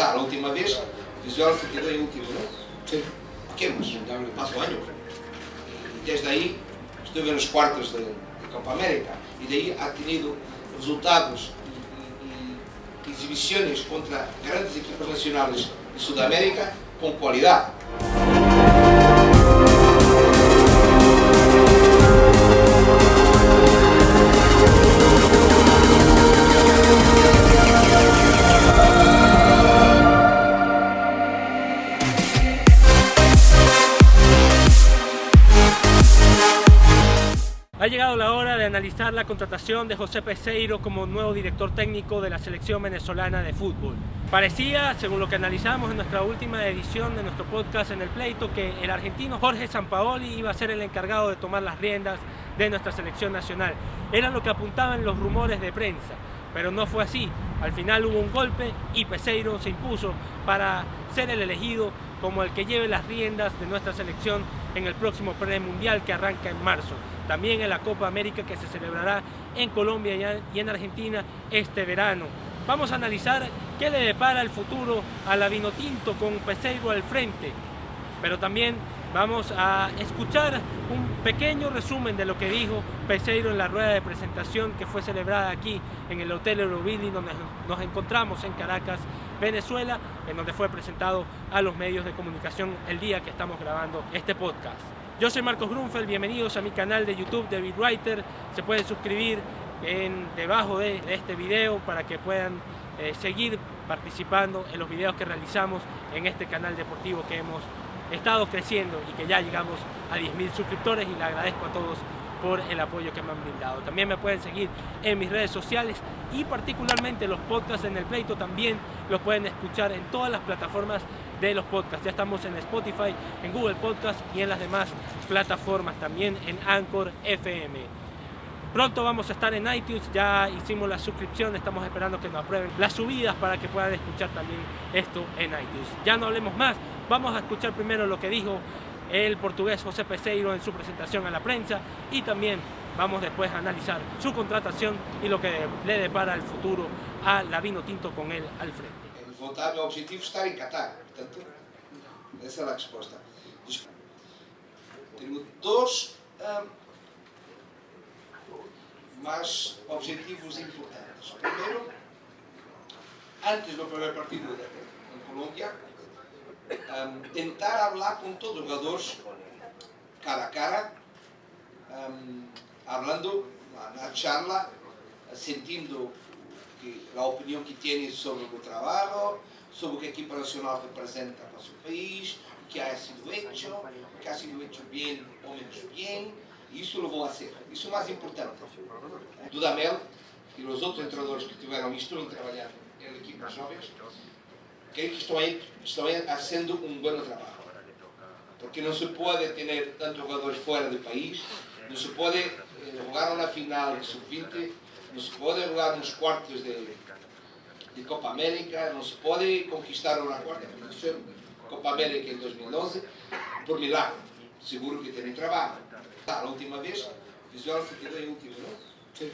La última vez, Venezuela se quedó en último, ¿no? Sí. ¿Qué más? Pasó años. Desde ahí estuve en los cuartos de Copa América y de ahí ha tenido resultados y exhibiciones contra grandes equipos nacionales de Sudamérica con cualidad. Ha llegado la hora de analizar la contratación de José Peseiro como nuevo director técnico de la selección venezolana de fútbol. Parecía, según lo que analizamos en nuestra última edición de nuestro podcast En el Pleito, que el argentino Jorge Sampaoli iba a ser el encargado de tomar las riendas de nuestra selección nacional. Era lo que apuntaban los rumores de prensa, pero no fue así. Al final hubo un golpe y Peseiro se impuso para ser el elegido como el que lleve las riendas de nuestra selección en el próximo premundial que arranca en marzo. También en la Copa América que se celebrará en Colombia y en Argentina este verano. Vamos a analizar qué le depara el futuro a la Vinotinto con Peseiro al frente, pero también vamos a escuchar un pequeño resumen de lo que dijo Peseiro en la rueda de presentación que fue celebrada aquí en el Hotel Eurobilly, donde nos encontramos en Caracas, Venezuela, en donde fue presentado a los medios de comunicación el día que estamos grabando este podcast. Yo soy Marcos Grunfeld, bienvenidos a mi canal de YouTube de Beatwriter. Se pueden suscribir debajo de este video para que puedan seguir participando en los videos que realizamos en este canal deportivo que hemos estado creciendo y que ya llegamos a 10.000 suscriptores, y le agradezco a todos por el apoyo que me han brindado. También me pueden seguir en mis redes sociales y particularmente los podcasts En el Pleito también los pueden escuchar en todas las plataformas de los podcasts. Ya estamos en Spotify, en Google Podcast y en las demás plataformas, también en Anchor FM. Pronto vamos a estar en iTunes, ya hicimos la suscripción, estamos esperando que nos aprueben las subidas para que puedan escuchar también esto en iTunes. Ya no hablemos más, vamos a escuchar primero lo que dijo el portugués José Peseiro en su presentación a la prensa, y también vamos después a analizar su contratación y lo que le depara el futuro a la Vinotinto con él al frente. Mi objetivo es estar en Qatar, portanto, esa es la respuesta. Tengo dos más objetivos importantes. Primero, antes del primer partido en Colombia, tentar hablar con todos los jugadores cara a cara, hablando, una charla, sintiendo la opinión que tienen sobre el trabajo, sobre qué equipo nacional representa para su país, qué ha sido hecho bien o menos bien, y eso lo voy a hacer. Eso es más importante. Dudamel y los otros entrenadores que tiveram estão trabajando en el equipo de jóvenes, creo que están haciendo un buen trabajo. Porque no se puede tener tantos jugadores fuera del país, no se puede jugar una final de sub-20, no se puede jugar unos cuartos de Copa América, no se puede conquistar una cuarta posición Copa América en 2012 por milagro. Seguro que tienen trabajo. La última vez, Venezuela se quedó en último, ¿no? Sí.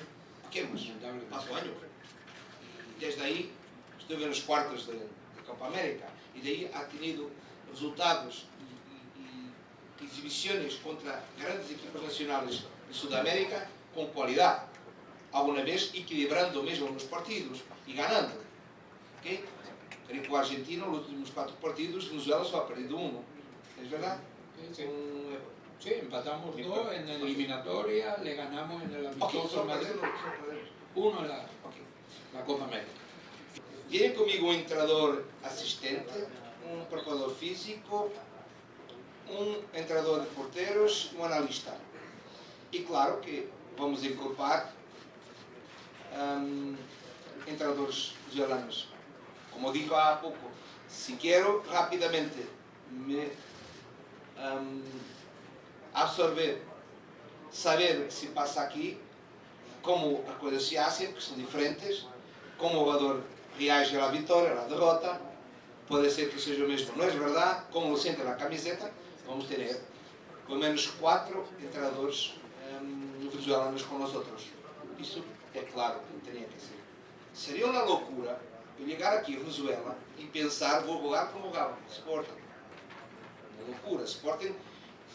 ¿Qué más? Pasó años. Desde ahí estuve en los cuartos de Copa América y de ahí ha tenido resultados y exhibiciones contra grandes equipos nacionales de Sudamérica con cualidad, alguna vez equilibrando mesmo los partidos y ganando. ¿Okay? Creo que Argentina, los últimos 4 partidos, Venezuela solo ha perdido 1. ¿Es verdad? Sí. Sí, empatamos 2 en la eliminatoria, le ganamos en el amistoso Madrid, 1 en la Copa América. Viene conmigo un entrenador asistente, un preparador físico, un entrenador de porteros, un analista. Y claro que vamos a incorporar entrenadores venezolanos. Como dijo hace poco, si quiero rápidamente me absorber, saber qué se pasa aquí, cómo las cosas se hacen, que son diferentes, cómo el jugador reage a la victoria, a la derrota, puede ser que sea lo mismo, no es verdad, cómo lo siente la camiseta. Vamos a tener por lo menos 4 entrenadores venezolanos con nosotros. Eso es claro que tenía que ser. Sería una locura Eu chegar aqui a Venezuela e pensar, vou jogar como jogava, Sporting. Uma loucura. Sporting,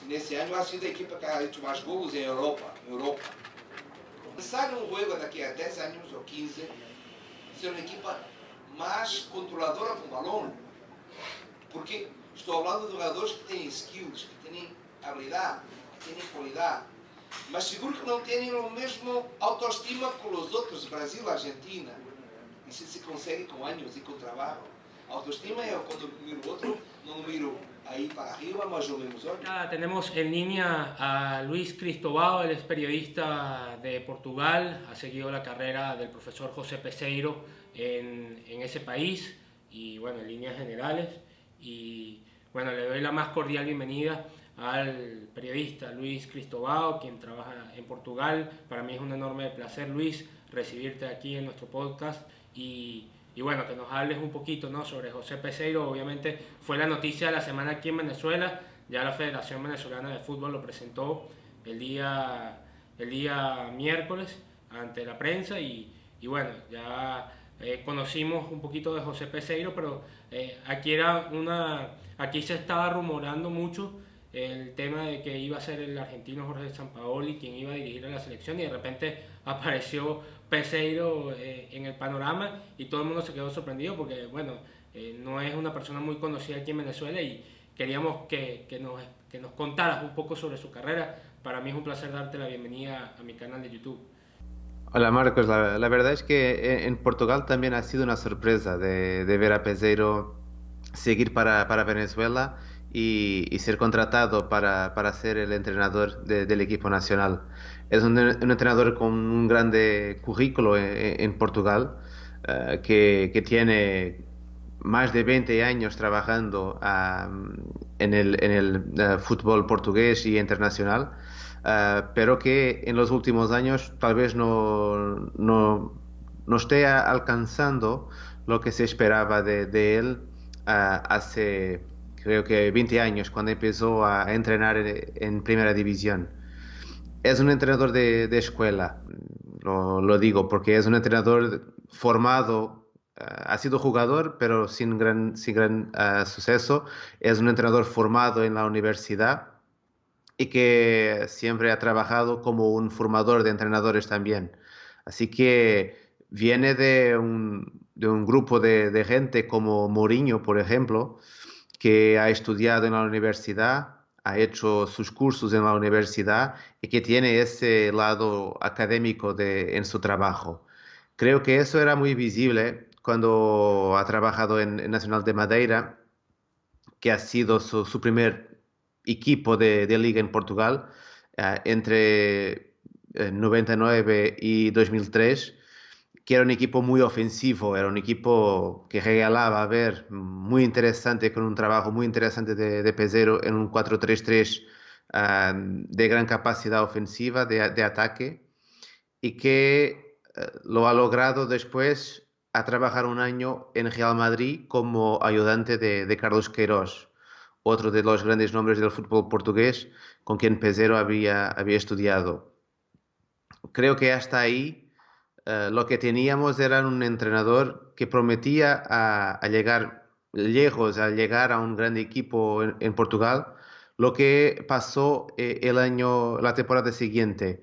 nesse ano, ha sido a equipa que ha hecho mais golos em Europa. Pensar num jogo daqui a 10 anos ou 15, ser uma equipa mais controladora com o balão. Porque estou falando de jogadores que têm skills, que têm habilidade, que têm qualidade. Mas seguro que não têm o mesmo autoestima que os outros, Brasil, Argentina. Isso se consegue com anos e com trabalho. Autoestima é quando miro otro, no miro ahí para arriba, más o menos. Tenemos en línea a Luis Cristóbal, él es periodista de Portugal, ha seguido la carrera del profesor José Peseiro en ese país y bueno, en líneas generales. Y bueno, le doy la más cordial bienvenida al periodista Luis Cristóbal, quien trabaja en Portugal. Para mí es un enorme placer, Luis, recibirte aquí en nuestro podcast y bueno, que nos hables un poquito, ¿no?, sobre José Peseiro. Obviamente fue la noticia de la semana aquí en Venezuela, ya la Federación Venezolana de Fútbol lo presentó el día miércoles ante la prensa y bueno, ya conocimos un poquito de José Peseiro, pero aquí se estaba rumorando mucho el tema de que iba a ser el argentino Jorge Sampaoli quien iba a dirigir a la selección y de repente apareció Peseiro en el panorama y todo el mundo se quedó sorprendido porque bueno, no es una persona muy conocida aquí en Venezuela y queríamos que nos contaras un poco sobre su carrera. Para mí es un placer darte la bienvenida a mi canal de YouTube. Hola Marcos, la verdad es que en Portugal también ha sido una sorpresa de ver a Peseiro seguir para Venezuela y ser contratado para ser el entrenador del equipo nacional. Es un entrenador con un grande currículo en Portugal, que tiene más de 20 años trabajando en el fútbol portugués y internacional, pero que en los últimos años tal vez no esté alcanzando lo que se esperaba de él hace, creo que 20 años, cuando empezó a entrenar en primera división. Es un entrenador de escuela, lo digo, porque es un entrenador formado, ha sido jugador, pero sin gran suceso. Es un entrenador formado en la universidad y que siempre ha trabajado como un formador de entrenadores también. Así que viene de un grupo de gente como Mourinho, por ejemplo, que ha estudiado en la universidad, ha hecho sus cursos en la universidad y que tiene ese lado académico en su trabajo. Creo que eso era muy visible cuando ha trabajado en Nacional de Madeira, que ha sido su primer equipo de liga en Portugal entre 99 y 2003, que era un equipo muy ofensivo, era un equipo que regalaba a ver, muy interesante, con un trabajo muy interesante de Peseiro en un 4-3-3 de gran capacidad ofensiva, de ataque, y que lo ha logrado después a trabajar un año en Real Madrid como ayudante de Carlos Queiroz, otro de los grandes nombres del fútbol portugués con quien Peseiro había estudiado. Creo que hasta ahí lo que teníamos era un entrenador que prometía a llegar lejos, a llegar a un gran equipo en Portugal, lo que pasó la temporada siguiente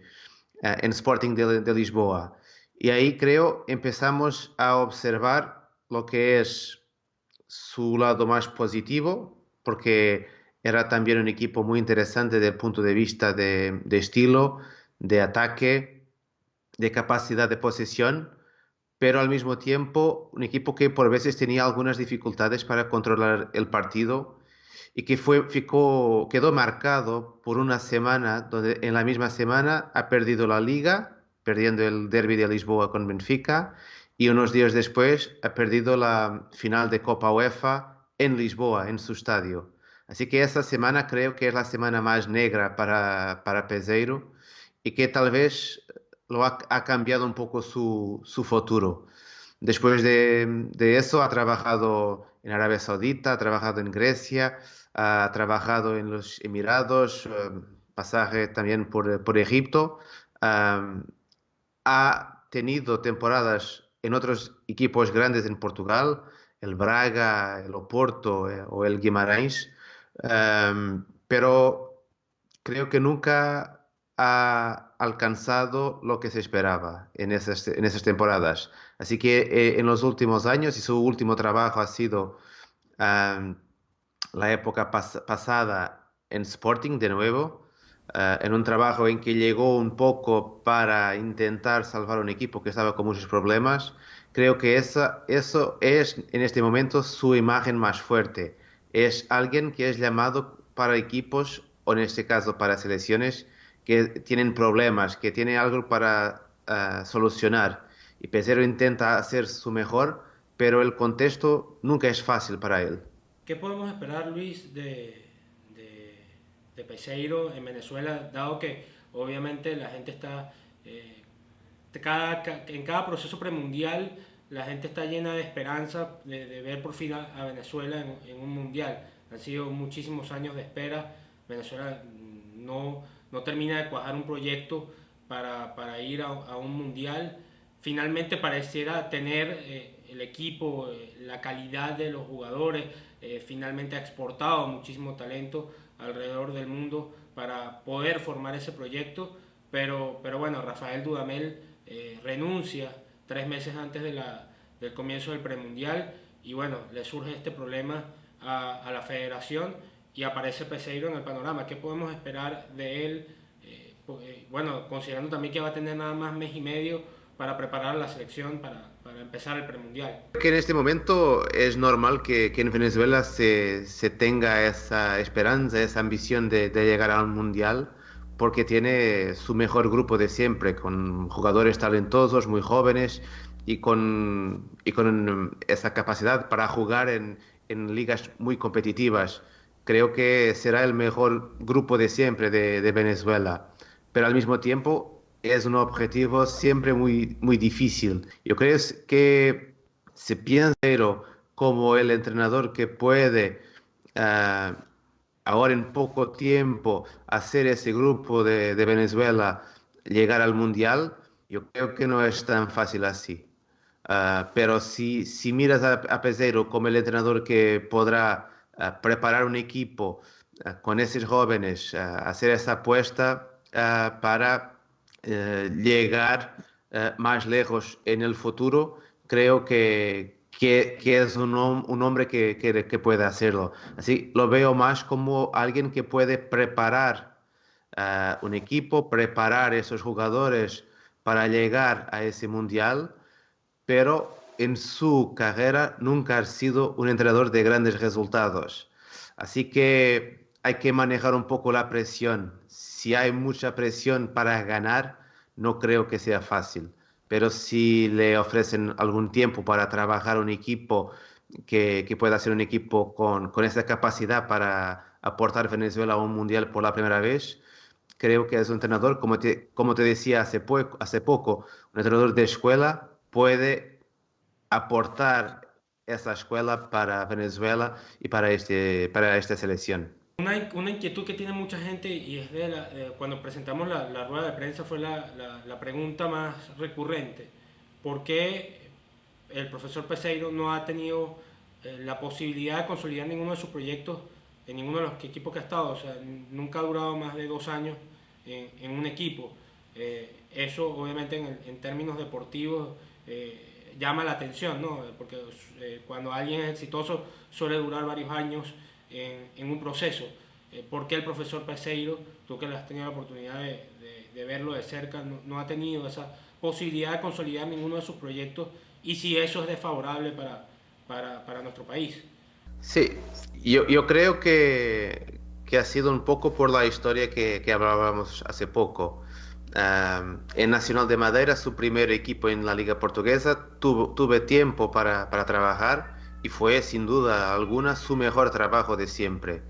en Sporting de Lisboa. Y ahí creo empezamos a observar lo que es su lado más positivo, porque era también un equipo muy interesante desde el punto de vista de estilo, de ataque, de capacidad de posesión, pero al mismo tiempo un equipo que por veces tenía algunas dificultades para controlar el partido y que quedó marcado por una semana donde en la misma semana ha perdido la Liga, perdiendo el derbi de Lisboa con Benfica, y unos días después ha perdido la final de Copa UEFA en Lisboa, en su estadio. Así que esa semana creo que es la semana más negra para Peseiro y que tal vez ha cambiado un poco su futuro. Después de eso ha trabajado en Arabia Saudita, ha trabajado en Grecia, ha trabajado en los Emiratos, pasaje también por Egipto. Ha tenido temporadas en otros equipos grandes en Portugal, el Braga, el Oporto o el Guimarães, pero creo que nunca ha alcanzado lo que se esperaba en esas temporadas. Así que en los últimos años, y su último trabajo ha sido la época pasada en Sporting de nuevo, en un trabajo en que llegó un poco para intentar salvar un equipo que estaba con muchos problemas. Creo que eso es en este momento su imagen más fuerte. Es alguien que es llamado para equipos, o en este caso para selecciones, que tienen problemas, que tienen algo para solucionar. Y Peseiro intenta hacer su mejor, pero el contexto nunca es fácil para él. ¿Qué podemos esperar, Luis, de Peseiro en Venezuela, dado que obviamente la gente está, en cada proceso premundial, la gente está llena de esperanza de ver por fin a Venezuela en un mundial? Han sido muchísimos años de espera. Venezuela no termina de cuajar un proyecto para ir a un mundial. Finalmente pareciera tener el equipo, la calidad de los jugadores, finalmente ha exportado muchísimo talento alrededor del mundo para poder formar ese proyecto, pero bueno, Rafael Dudamel renuncia 3 meses antes del comienzo del premundial y bueno, le surge este problema a la federación y aparece Peseiro en el panorama. ¿Qué podemos esperar de él? Bueno, considerando también que va a tener nada más mes y medio para preparar la selección para empezar el premundial. Que en este momento es normal que en Venezuela se tenga esa esperanza, esa ambición de llegar al mundial, porque tiene su mejor grupo de siempre, con jugadores talentosos, muy jóvenes y con esa capacidad para jugar en ligas muy competitivas. Creo que será el mejor grupo de siempre de Venezuela, pero al mismo tiempo es un objetivo siempre muy, muy difícil. Yo creo que se piensa como el entrenador que puede ahora en poco tiempo hacer ese grupo de Venezuela llegar al Mundial. Yo creo que no es tan fácil así. Pero si miras a Peseiro como el entrenador que podrá preparar un equipo con esos jóvenes, hacer esa apuesta para llegar más lejos en el futuro, creo que es un hombre que puede hacerlo. Así lo veo más como alguien que puede preparar un equipo, preparar esos jugadores para llegar a ese mundial, pero en su carrera nunca ha sido un entrenador de grandes resultados. Así que hay que manejar un poco la presión. Si hay mucha presión para ganar, no creo que sea fácil. Pero si le ofrecen algún tiempo para trabajar un equipo que pueda ser un equipo con esa capacidad para aportar a Venezuela a un mundial por la primera vez, creo que es un entrenador, como te decía hace poco, un entrenador de escuela puede aportar esa escuela para Venezuela y para esta selección. Una inquietud que tiene mucha gente y es cuando presentamos la rueda de prensa fue la pregunta más recurrente. ¿Por qué el profesor Peseiro no ha tenido la posibilidad de consolidar ninguno de sus proyectos en ninguno de los equipos que ha estado? O sea, nunca ha durado más de 2 años en un equipo. Eso obviamente en términos deportivos llama la atención, ¿no? Porque cuando alguien es exitoso suele durar varios años en un proceso. ¿Por qué el profesor Peseiro, tú que has tenido la oportunidad de verlo de cerca, no ha tenido esa posibilidad de consolidar ninguno de sus proyectos y si eso es desfavorable para nuestro país? Sí, yo creo que ha sido un poco por la historia que hablábamos hace poco. En Nacional de Madeira, su primer equipo en la Liga Portuguesa, tuve tiempo para trabajar y fue sin duda alguna su mejor trabajo de siempre.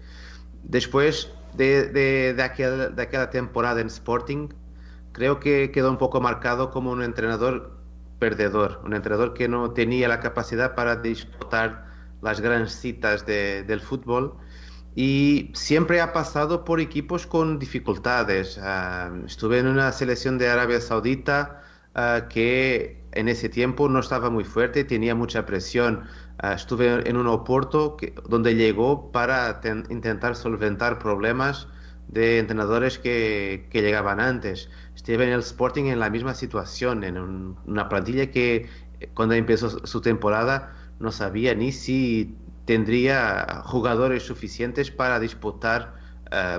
Después de aquella temporada en Sporting, creo que quedó un poco marcado como un entrenador perdedor, un entrenador que no tenía la capacidad para disputar las grandes citas del fútbol y siempre ha pasado por equipos con dificultades. Estuve en una selección de Arabia Saudita que en ese tiempo no estaba muy fuerte, tenía mucha presión. Estuve en un Oporto donde llegó para intentar solventar problemas de entrenadores que llegaban antes. Estuve en el Sporting en la misma situación, en una plantilla que cuando empezó su temporada no sabía ni si tendría jugadores suficientes para disputar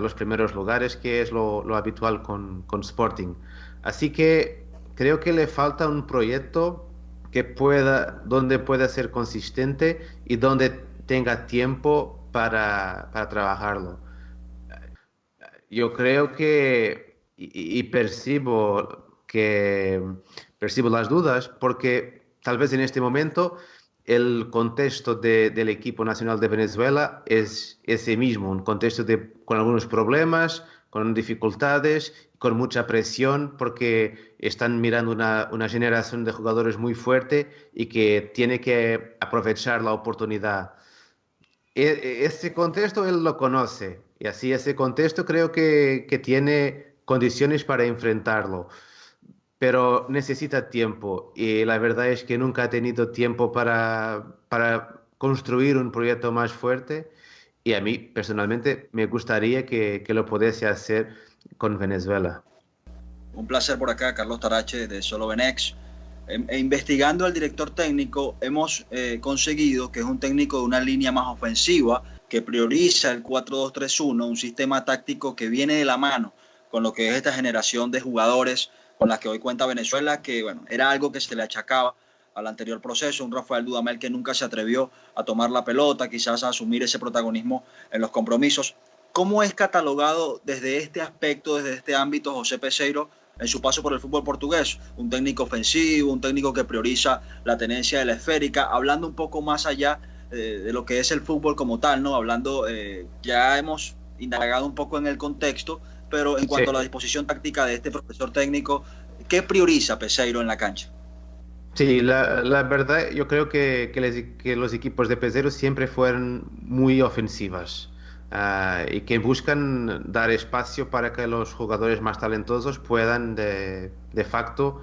los primeros lugares, que es lo habitual con Sporting. Así que creo que le falta un proyecto donde pueda ser consistente y donde tenga tiempo para trabajarlo. Yo creo y percibo las dudas porque tal vez en este momento el contexto del equipo nacional de Venezuela es ese mismo, un contexto con algunos problemas, con dificultades, con mucha presión porque están mirando una generación de jugadores muy fuerte y que tiene que aprovechar la oportunidad. Ese contexto él lo conoce y así ese contexto creo que tiene condiciones para enfrentarlo, pero necesita tiempo y la verdad es que nunca ha tenido tiempo para construir un proyecto más fuerte y a mí personalmente me gustaría que lo pudiese hacer con Venezuela. Un placer por acá, Carlos Tarache de Solo Venex. Investigando al director técnico hemos conseguido que es un técnico de una línea más ofensiva que prioriza el 4-2-3-1, un sistema táctico que viene de la mano con lo que es esta generación de jugadores con las que hoy cuenta Venezuela, que bueno, era algo que se le achacaba al anterior proceso, un Rafael Dudamel que nunca se atrevió a tomar la pelota, quizás a asumir ese protagonismo en los compromisos. ¿Cómo es catalogado desde este aspecto, desde este ámbito, José Peseiro en su paso por el fútbol portugués? Un técnico ofensivo, un técnico que prioriza la tenencia de la esférica, hablando un poco más allá de lo que es el fútbol como tal, ¿no? Hablando, ya hemos indagado un poco en el contexto, pero en cuanto a la disposición táctica de este profesor técnico, ¿qué prioriza Peseiro en la cancha? Sí, la verdad, yo creo que los equipos de Peseiro siempre fueron muy ofensivas y que buscan dar espacio para que los jugadores más talentosos puedan de facto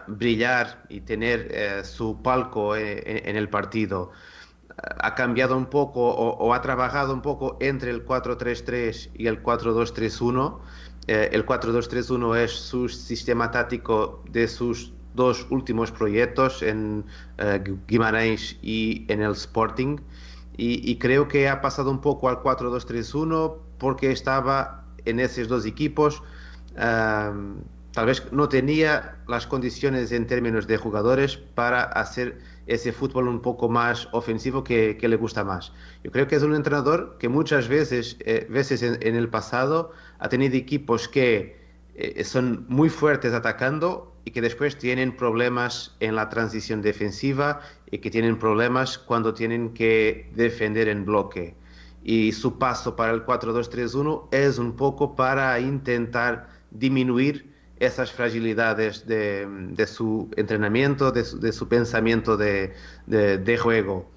brillar y tener su palco en el partido. Ha cambiado un poco o ha trabajado un poco entre el 4-3-3 y el 4-2-3-1. El 4-2-3-1 es su sistema táctico de sus dos últimos proyectos en Guimarães y en el Sporting y creo que ha pasado un poco al 4-2-3-1 porque estaba en esos dos equipos, tal vez no tenía las condiciones en términos de jugadores para hacer ese fútbol un poco más ofensivo que le gusta más. Yo creo que es un entrenador que muchas veces en el pasado ha tenido equipos que son muy fuertes atacando y que después tienen problemas en la transición defensiva y que tienen problemas cuando tienen que defender en bloque. Y su paso para el 4-2-3-1 es un poco para intentar disminuir esas fragilidades de su entrenamiento, de su pensamiento de juego.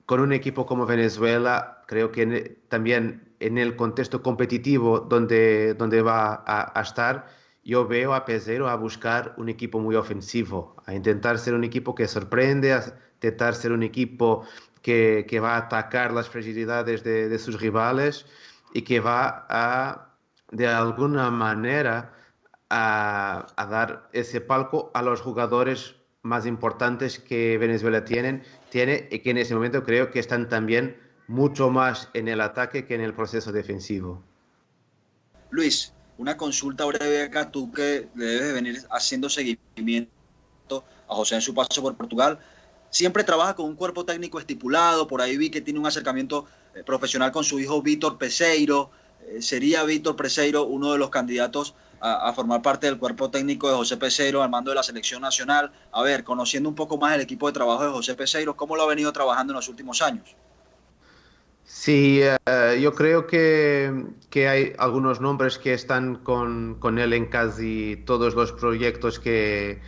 Con un equipo como Venezuela, creo que también en el contexto competitivo donde va a estar, yo veo a Peseiro a buscar un equipo muy ofensivo, a intentar ser un equipo que sorprende, a intentar ser un equipo que va a atacar las fragilidades de sus rivales y que va a, de alguna manera, a dar ese palco a los jugadores más importantes que Venezuela tiene y que en ese momento creo que están también mucho más en el ataque que en el proceso defensivo. Luis, una consulta breve acá, tú que le debes venir haciendo seguimiento a José en su paso por Portugal. Siempre trabaja con un cuerpo técnico estipulado, por ahí vi que tiene un acercamiento profesional con su hijo Vítor Peseiro. ¿Sería Vítor Peseiro uno de los candidatos a formar parte del cuerpo técnico de José Peseiro al mando de la selección nacional? A ver, conociendo un poco más el equipo de trabajo de José Peseiro, ¿cómo lo ha venido trabajando en los últimos años? Sí, yo creo que hay algunos nombres que están con él en casi todos los proyectos que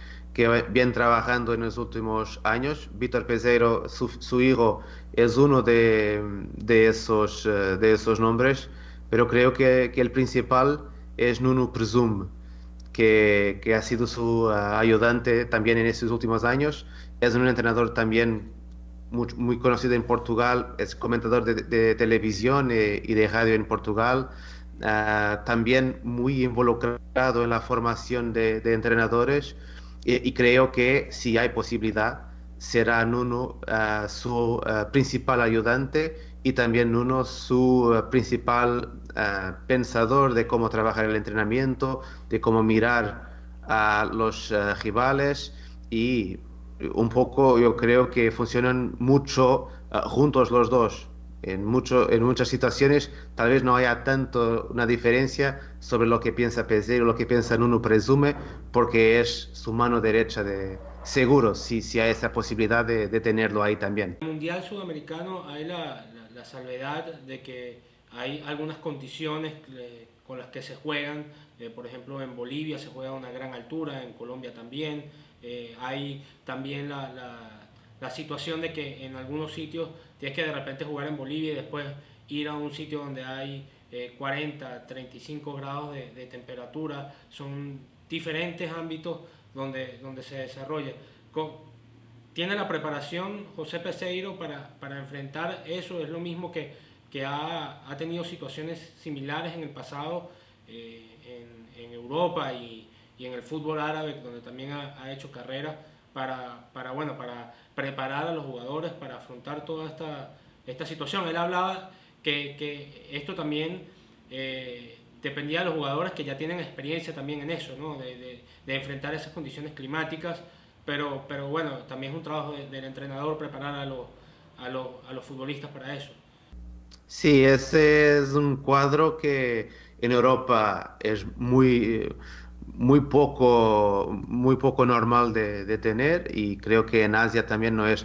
viene trabajando en los últimos años. Vítor Peseiro, su hijo, es uno de esos nombres, pero creo que el principal es Nuno Presume, que ha sido su ayudante también en estos últimos años. Es un entrenador también muy conocido en Portugal, es comentador de televisión y de radio en Portugal. También muy involucrado en la formación de entrenadores, y creo que si hay posibilidad será Nuno su principal ayudante, y también Nuno su principal pensador de cómo trabajar el entrenamiento, de cómo mirar a los rivales, y un poco yo creo que funcionan mucho juntos los dos. En muchas situaciones tal vez no haya tanto una diferencia sobre lo que piensa Peseiro, lo que piensa Nuno, presume, porque es su mano derecha de seguro, si hay esa posibilidad de tenerlo ahí también. En el Mundial Sudamericano hay la salvedad de que hay algunas condiciones con las que se juegan. Por ejemplo, en Bolivia se juega a una gran altura, en Colombia también. Hay también la situación de que en algunos sitios tienes que de repente jugar en Bolivia y después ir a un sitio donde hay 40, 35 grados de temperatura. Son diferentes ámbitos donde se desarrolla. ¿Tiene la preparación José Peseiro para enfrentar eso? ¿Es lo mismo que ha tenido situaciones similares en el pasado en Europa y en el fútbol árabe, donde también ha hecho carrera, para preparar a los jugadores para afrontar toda esta situación? Él hablaba que esto también dependía de los jugadores que ya tienen experiencia también en eso, ¿no? de enfrentar esas condiciones climáticas, pero bueno, también es un trabajo del entrenador preparar a los futbolistas para eso. Sí, ese es un cuadro que en Europa es muy poco normal de tener, y creo que en Asia también no es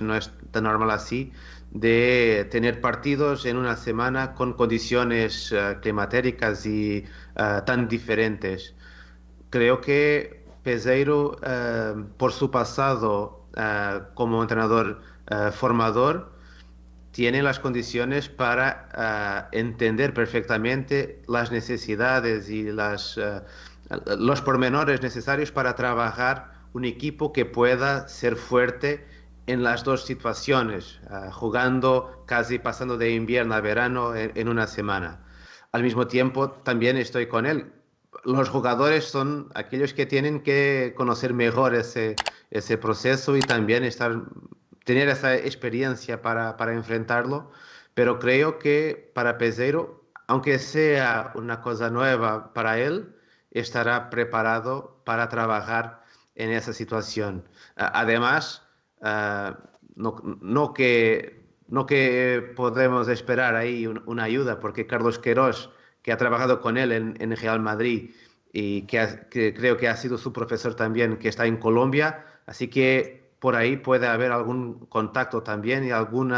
tan normal así, de tener partidos en una semana con condiciones climatéricas y tan diferentes. Creo que Peseiro, por su pasado como entrenador formador, tiene las condiciones para entender perfectamente las necesidades y los pormenores necesarios para trabajar un equipo que pueda ser fuerte en las dos situaciones, jugando casi pasando de invierno a verano en una semana. Al mismo tiempo, también estoy con él. Los jugadores son aquellos que tienen que conocer mejor ese proceso y también tener esa experiencia para enfrentarlo, pero creo que para Peseiro, aunque sea una cosa nueva para él, estará preparado para trabajar en esa situación. Además, no que podemos esperar ahí una ayuda, porque Carlos Queiroz, que ha trabajado con él en Real Madrid y que creo que ha sido su profesor también, que está en Colombia, así que por ahí puede haber algún contacto también y algún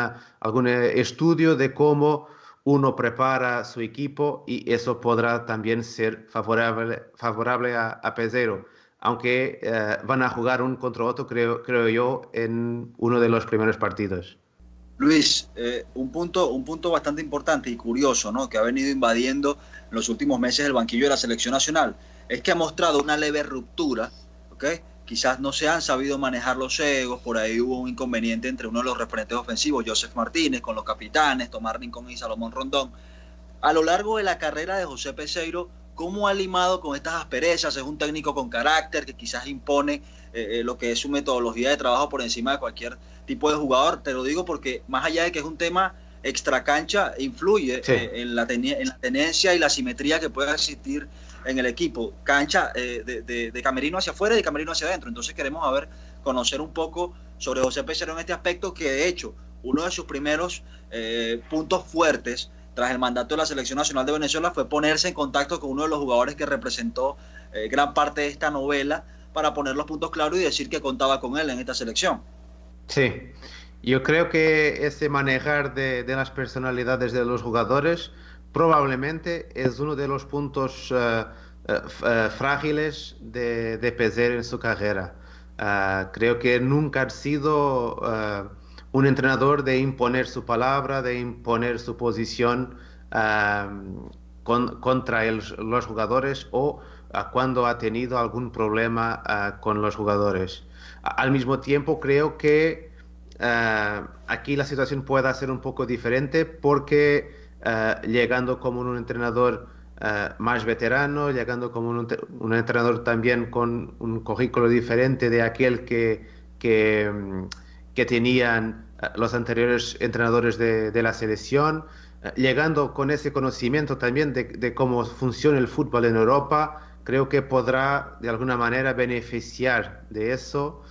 estudio de cómo uno prepara su equipo, y eso podrá también ser favorable a Peseiro, aunque van a jugar un contra otro, creo yo, en uno de los primeros partidos. Luis, un punto bastante importante y curioso, ¿no?, que ha venido invadiendo en los últimos meses el banquillo de la selección nacional, es que ha mostrado una leve ruptura, ¿ok? Quizás no se han sabido manejar los egos, por ahí hubo un inconveniente entre uno de los referentes ofensivos, Joseph Martínez, con los capitanes, Tomás Rincón y Salomón Rondón. A lo largo de la carrera de José Peseiro, ¿cómo ha limado con estas asperezas? Es un técnico con carácter que quizás impone lo que es su metodología de trabajo por encima de cualquier tipo de jugador. Te lo digo porque más allá de que es un tema extracancha, influye en la tenencia y la simetría que pueda existir en el equipo. Cancha de camerino hacia afuera y de camerino hacia adentro. Entonces queremos conocer un poco sobre José Peseiro en este aspecto, que de hecho uno de sus primeros puntos fuertes tras el mandato de la Selección Nacional de Venezuela fue ponerse en contacto con uno de los jugadores que representó gran parte de esta novela, para poner los puntos claros y decir que contaba con él en esta selección. Sí, yo creo que ese manejar de las personalidades de los jugadores probablemente es uno de los puntos frágiles de Peseiro en su carrera. Creo que nunca ha sido un entrenador de imponer su palabra, de imponer su posición contra los jugadores o cuando ha tenido algún problema con los jugadores. Al mismo tiempo, creo que aquí la situación puede ser un poco diferente porque llegando como un entrenador más veterano, llegando como un entrenador también con un currículo diferente de aquel que tenían los anteriores entrenadores de la selección, llegando con ese conocimiento también de cómo funciona el fútbol en Europa, creo que podrá de alguna manera beneficiar de eso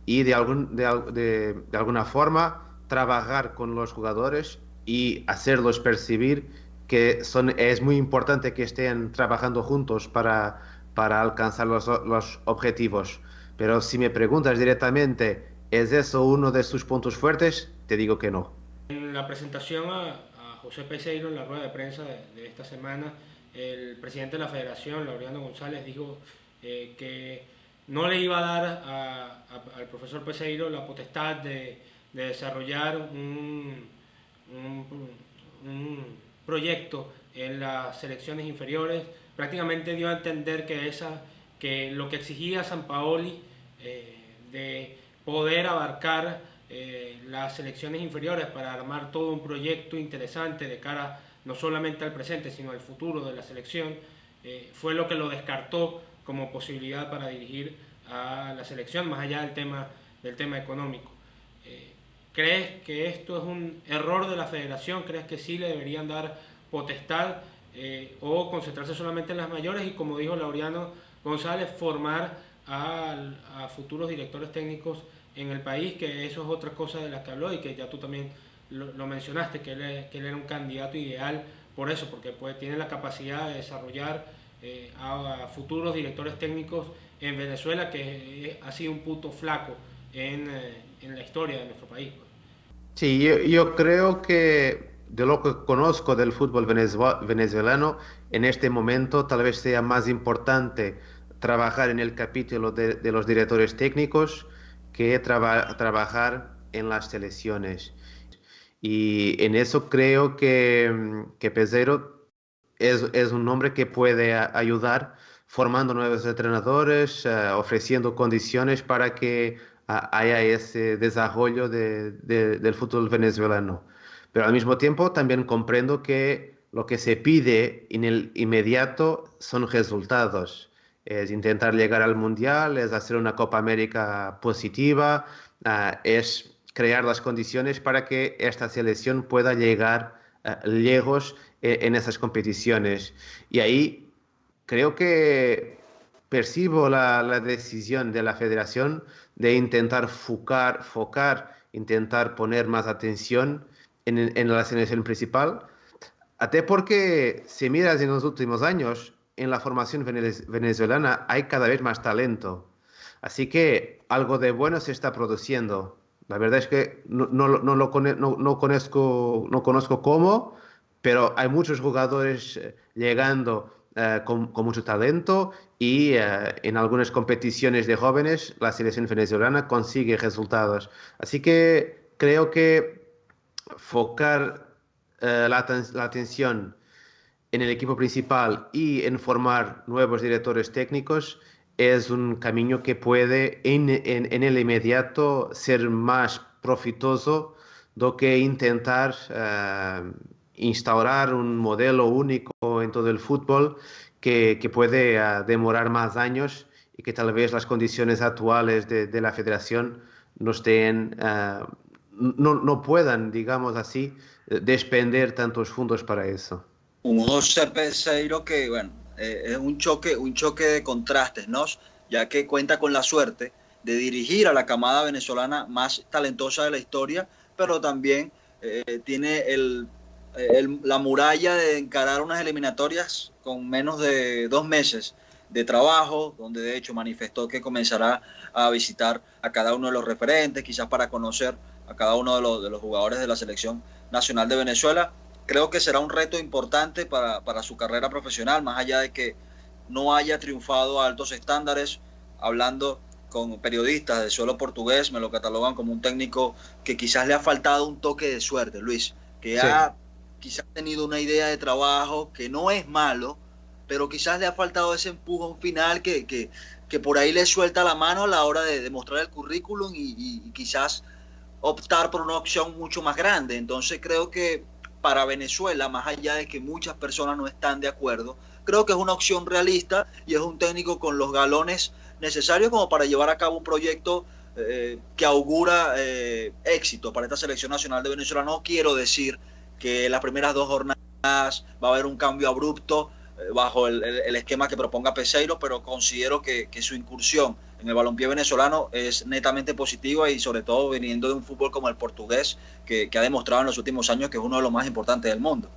y de alguna forma trabajar con los jugadores y hacerlos percibir que es muy importante que estén trabajando juntos para alcanzar los objetivos. Pero si me preguntas directamente, ¿es eso uno de sus puntos fuertes? Te digo que no. En la presentación a José Peseiro en la rueda de prensa de esta semana, el presidente de la federación, Laureano González, dijo que no le iba a dar al profesor Peseiro la potestad de desarrollar un proyecto en las selecciones inferiores. Prácticamente dio a entender que lo que exigía Sampaoli de poder abarcar las selecciones inferiores para armar todo un proyecto interesante de cara no solamente al presente sino al futuro de la selección, fue lo que lo descartó como posibilidad para dirigir a la selección, más allá del tema económico. ¿Crees que esto es un error de la federación? ¿Crees que sí le deberían dar potestad o concentrarse solamente en las mayores y, como dijo Laureano González, formar a futuros directores técnicos en el país? Que eso es otra cosa de la que habló y que ya tú también lo mencionaste, que él era un candidato ideal por eso, porque tiene la capacidad de desarrollar a futuros directores técnicos en Venezuela, que ha sido un punto flaco en la historia de nuestro país. Sí, yo creo que de lo que conozco del fútbol venezolano, en este momento tal vez sea más importante trabajar en el capítulo de los directores técnicos que trabajar en las selecciones. Y en eso creo que Peseiro es un hombre que puede ayudar formando nuevos entrenadores, ofreciendo condiciones para que haya ese desarrollo del fútbol venezolano. Pero al mismo tiempo también comprendo que lo que se pide en el inmediato son resultados. Es intentar llegar al Mundial, es hacer una Copa América positiva, es crear las condiciones para que esta selección pueda llegar lejos en esas competiciones. Y ahí creo que percibo la decisión de la federación de intentar focar, intentar poner más atención en la selección principal, hasta porque si miras en los últimos años, en la formación venezolana hay cada vez más talento. Así que algo de bueno se está produciendo. La verdad es que no conozco cómo, pero hay muchos jugadores llegando con mucho talento y en algunas competiciones de jóvenes la selección venezolana consigue resultados. Así que creo que focar la atención en el equipo principal y en formar nuevos directores técnicos es un camino que puede en el inmediato ser más profitoso do que intentar instaurar un modelo único en todo el fútbol que puede demorar más años y que tal vez las condiciones actuales de la federación no puedan, digamos así, despender tantos fondos para eso. Un José Peseiro que, bueno, es un choque de contrastes, ¿no? Ya que cuenta con la suerte de dirigir a la camada venezolana más talentosa de la historia, pero también tiene la muralla de encarar unas eliminatorias con menos de 2 meses de trabajo, donde de hecho manifestó que comenzará a visitar a cada uno de los referentes, quizás para conocer a cada uno de los jugadores de la selección nacional de Venezuela. Creo que será un reto importante para su carrera profesional, más allá de que no haya triunfado a altos estándares. Hablando con periodistas de suelo portugués, me lo catalogan como un técnico que quizás le ha faltado un toque de suerte, Luis, que sí, ha quizás tenido una idea de trabajo que no es malo, pero quizás le ha faltado ese empujón final que por ahí le suelta la mano a la hora de mostrar el currículum y quizás optar por una opción mucho más grande. Entonces creo que para Venezuela, más allá de que muchas personas no están de acuerdo, creo que es una opción realista y es un técnico con los galones necesarios como para llevar a cabo un proyecto que augura éxito para esta selección nacional de Venezuela. No quiero decir que las primeras 2 jornadas va a haber un cambio abrupto bajo el esquema que proponga Peseiro, pero considero que su incursión en el balompié venezolano es netamente positiva y sobre todo viniendo de un fútbol como el portugués que ha demostrado en los últimos años que es uno de los más importantes del mundo.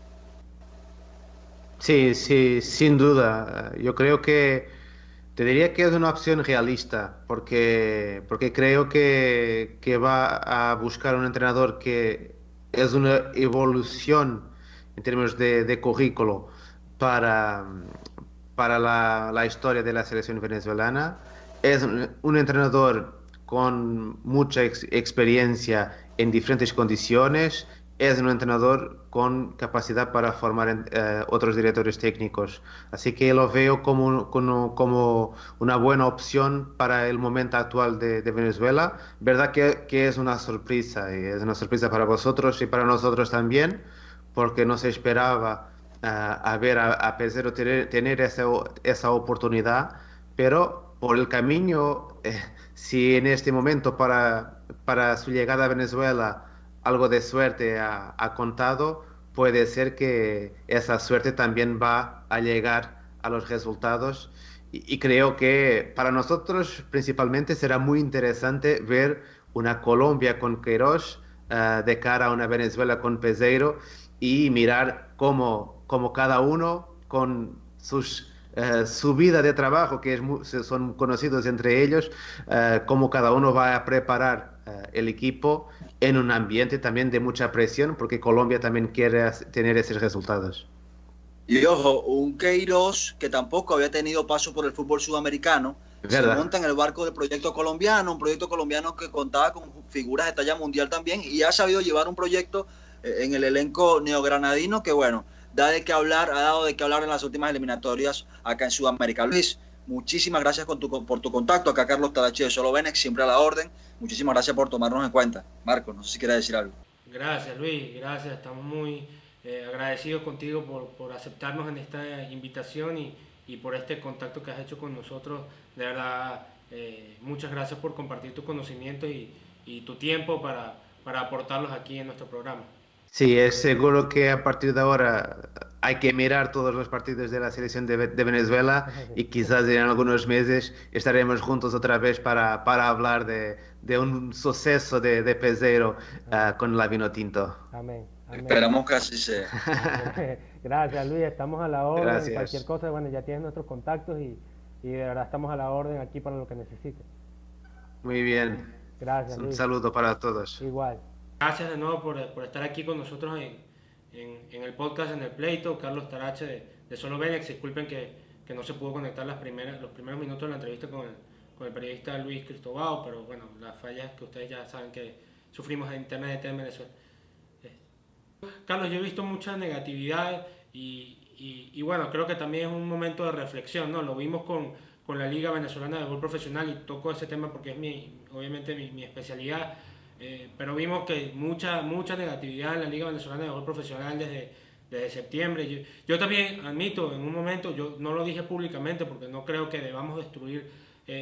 Sí, sí, sin duda. Yo creo que te diría que es una opción realista, porque creo que va a buscar un entrenador que es una evolución en términos de currículo para, para la historia de la selección venezolana. Es un entrenador con mucha experiencia en diferentes condiciones. Es un entrenador con capacidad para formar otros directores técnicos. Así que lo veo como una buena opción para el momento actual de Venezuela. Verdad que es una sorpresa, y es una sorpresa para vosotros y para nosotros también, porque no se esperaba a ver a Peseiro tener esa oportunidad, pero por el camino, si en este momento para su llegada a Venezuela algo de suerte ha contado, puede ser que esa suerte también va a llegar a los resultados y creo que para nosotros principalmente será muy interesante ver una Colombia con Queiroz de cara a una Venezuela con Peseiro y mirar cómo cada uno con su vida de trabajo, que son conocidos entre ellos, cómo cada uno va a preparar el equipo en un ambiente también de mucha presión, porque Colombia también quiere tener esos resultados. Y ojo, un Queiroz que tampoco había tenido paso por el fútbol sudamericano, ¿verdad? Se monta en el barco del proyecto colombiano, un proyecto colombiano que contaba con figuras de talla mundial también y ha sabido llevar un proyecto en el elenco neogranadino que, bueno, ha dado de qué hablar en las últimas eliminatorias acá en Sudamérica. Luis, muchísimas gracias por tu contacto. Acá Carlos Tarache de Solo Venex, siempre a la orden. Muchísimas gracias por tomarnos en cuenta. Marco, no sé si quieres decir algo. Gracias, Luis, gracias. Estamos muy agradecidos contigo por aceptarnos en esta invitación y por este contacto que has hecho con nosotros. De verdad, muchas gracias por compartir tus conocimientos y tu tiempo para aportarlos aquí en nuestro programa. Sí, es seguro que a partir de ahora hay que mirar todos los partidos de la selección de Venezuela y quizás en algunos meses estaremos juntos otra vez para hablar de un suceso de Peseiro con la Vinotinto. Amén. Amén. Esperamos que así sea. Gracias, Luis, estamos a la orden. Gracias. Cualquier cosa, bueno, ya tienes nuestros contactos y de verdad estamos a la orden aquí para lo que necesites. Muy bien. Gracias, Un Luis. saludo para todos. Igual. Gracias de nuevo por estar aquí con nosotros en el podcast, en el pleito. Carlos Tarache de Solo Venex. Disculpen que no se pudo conectar los primeros minutos de la entrevista con el periodista Luis Cristobao, pero bueno, las fallas que ustedes ya saben que sufrimos en Internet en Venezuela. Carlos, yo he visto mucha negatividad y bueno, creo que también es un momento de reflexión, ¿no? Lo vimos con la Liga Venezolana de Fútbol Profesional y toco ese tema porque es obviamente mi especialidad. Pero vimos que mucha negatividad en la Liga Venezolana de Fútbol Profesional desde septiembre. Yo también admito, en un momento, yo no lo dije públicamente porque no creo que debamos destruir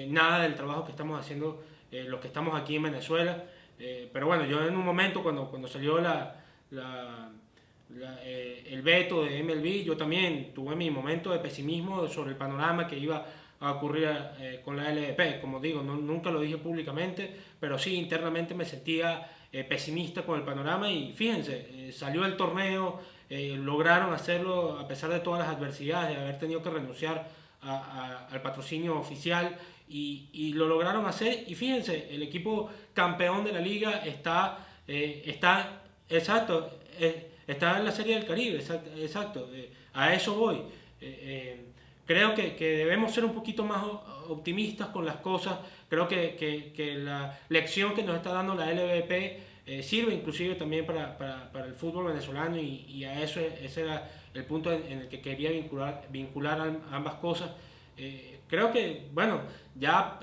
nada del trabajo que estamos haciendo los que estamos aquí en Venezuela. Pero bueno, yo en un momento cuando salió el veto de MLB, yo también tuve mi momento de pesimismo sobre el panorama que iba a ocurrir con la LVP. Como digo, nunca lo dije públicamente, pero sí internamente me sentía pesimista con el panorama y fíjense, salió el torneo, lograron hacerlo a pesar de todas las adversidades, de haber tenido que renunciar al patrocinio oficial y lo lograron hacer y fíjense, el equipo campeón de la liga está en la Serie del Caribe, exacto, a eso voy. Creo que debemos ser un poquito más optimistas con las cosas. Creo que la lección que nos está dando la LVP sirve inclusive también para el fútbol venezolano y a eso ese era el punto en el que quería vincular ambas cosas. Creo que, bueno, ya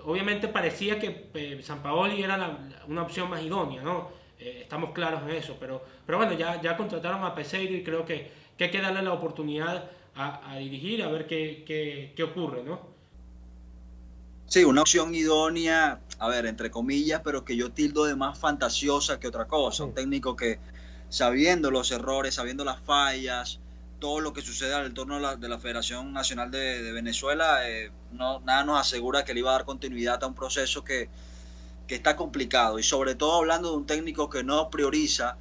obviamente parecía que Sampaoli era una opción más idónea, ¿no? Estamos claros en eso, pero bueno, ya contrataron a Peseiro y creo que hay que darle la oportunidad a dirigir, a ver qué ocurre, ¿no? Sí, una opción idónea, a ver, entre comillas, pero que yo tildo de más fantasiosa que otra cosa. Un técnico que, sabiendo los errores, sabiendo las fallas, todo lo que sucede al entorno de la Federación Nacional de Venezuela, nada nos asegura que le iba a dar continuidad a un proceso que está complicado. Y sobre todo hablando de un técnico que no prioriza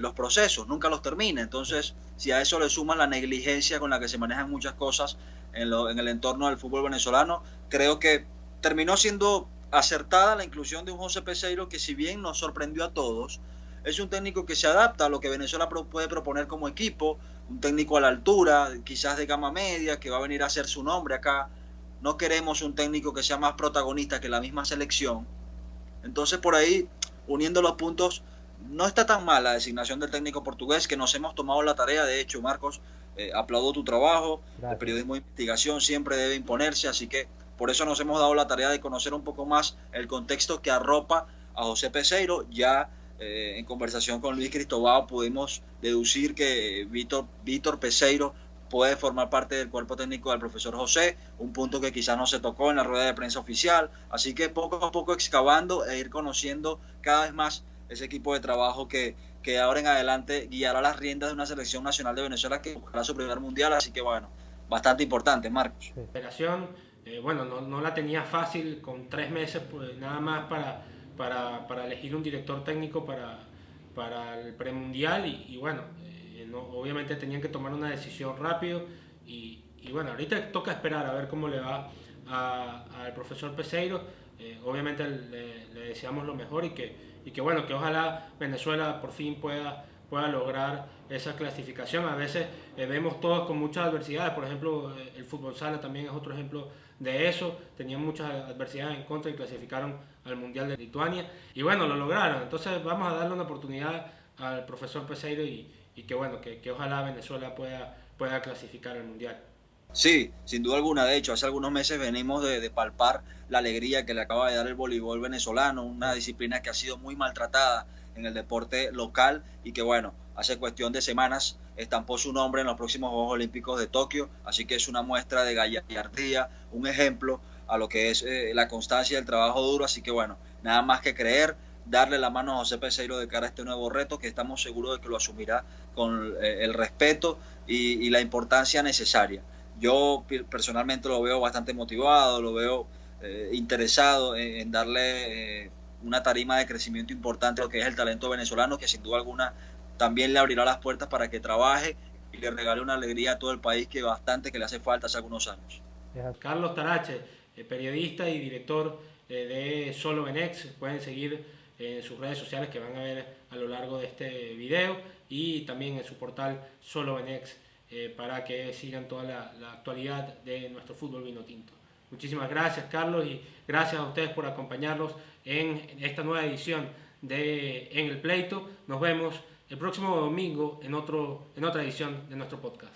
los procesos, nunca los termina. Entonces, si a eso le suman la negligencia con la que se manejan muchas cosas en el entorno del fútbol venezolano, creo que terminó siendo acertada la inclusión de un José Peseiro que, si bien nos sorprendió a todos, es un técnico que se adapta a lo que Venezuela puede proponer como equipo, un técnico a la altura, quizás de gama media, que va a venir a hacer su nombre acá. No queremos un técnico que sea más protagonista que la misma selección. Entonces, por ahí, uniendo los puntos, no está tan mal la designación del técnico portugués, que nos hemos tomado la tarea. De hecho, Marcos, aplaudo tu trabajo. Gracias. El periodismo de investigación siempre debe imponerse, así que por eso nos hemos dado la tarea de conocer un poco más el contexto que arropa a José Peseiro. Ya en conversación con Luis Cristobao pudimos deducir que Vítor Peseiro puede formar parte del cuerpo técnico del profesor José, un punto que quizás no se tocó en la rueda de prensa oficial. Así que poco a poco excavando e ir conociendo cada vez más ese equipo de trabajo que ahora en adelante guiará las riendas de una selección nacional de Venezuela que buscará su primer mundial. Así que bueno, bastante importante, Marcos. La federación, bueno, no la tenía fácil, con 3 meses pues, nada más para elegir un director técnico para el premundial y bueno, obviamente tenían que tomar una decisión rápido y bueno, ahorita toca esperar a ver cómo le va al profesor Peseiro. Obviamente le deseamos lo mejor y que bueno, que ojalá Venezuela por fin pueda lograr esa clasificación. A veces vemos todos con muchas adversidades, por ejemplo el fútbol sala también es otro ejemplo de eso, tenían muchas adversidades en contra y clasificaron al Mundial de Lituania y bueno, lo lograron. Entonces vamos a darle una oportunidad al profesor Peseiro y que bueno, que ojalá Venezuela pueda clasificar al Mundial. Sí, sin duda alguna. De hecho, hace algunos meses venimos de palpar la alegría que le acaba de dar el voleibol venezolano, una disciplina que ha sido muy maltratada en el deporte local y que bueno, hace cuestión de semanas estampó su nombre en los próximos Juegos Olímpicos de Tokio, así que es una muestra de gallardía, un ejemplo a lo que es la constancia y el trabajo duro. Así que bueno, nada más que creer, darle la mano a José Peseiro de cara a este nuevo reto, que estamos seguros de que lo asumirá con el respeto y la importancia necesaria. Yo personalmente lo veo bastante motivado, lo veo interesado en darle una tarima de crecimiento importante a lo que es el talento venezolano, que sin duda alguna también le abrirá las puertas para que trabaje y le regale una alegría a todo el país que bastante que le hace falta hace algunos años. Carlos Tarache, periodista y director de Solo Venex, pueden seguir en sus redes sociales que van a ver a lo largo de este video y también en su portal Solo Venex, para que sigan toda la actualidad de nuestro fútbol vino tinto. Muchísimas gracias, Carlos, y gracias a ustedes por acompañarnos en esta nueva edición de En el Pleito. Nos vemos el próximo domingo en otra edición de nuestro podcast.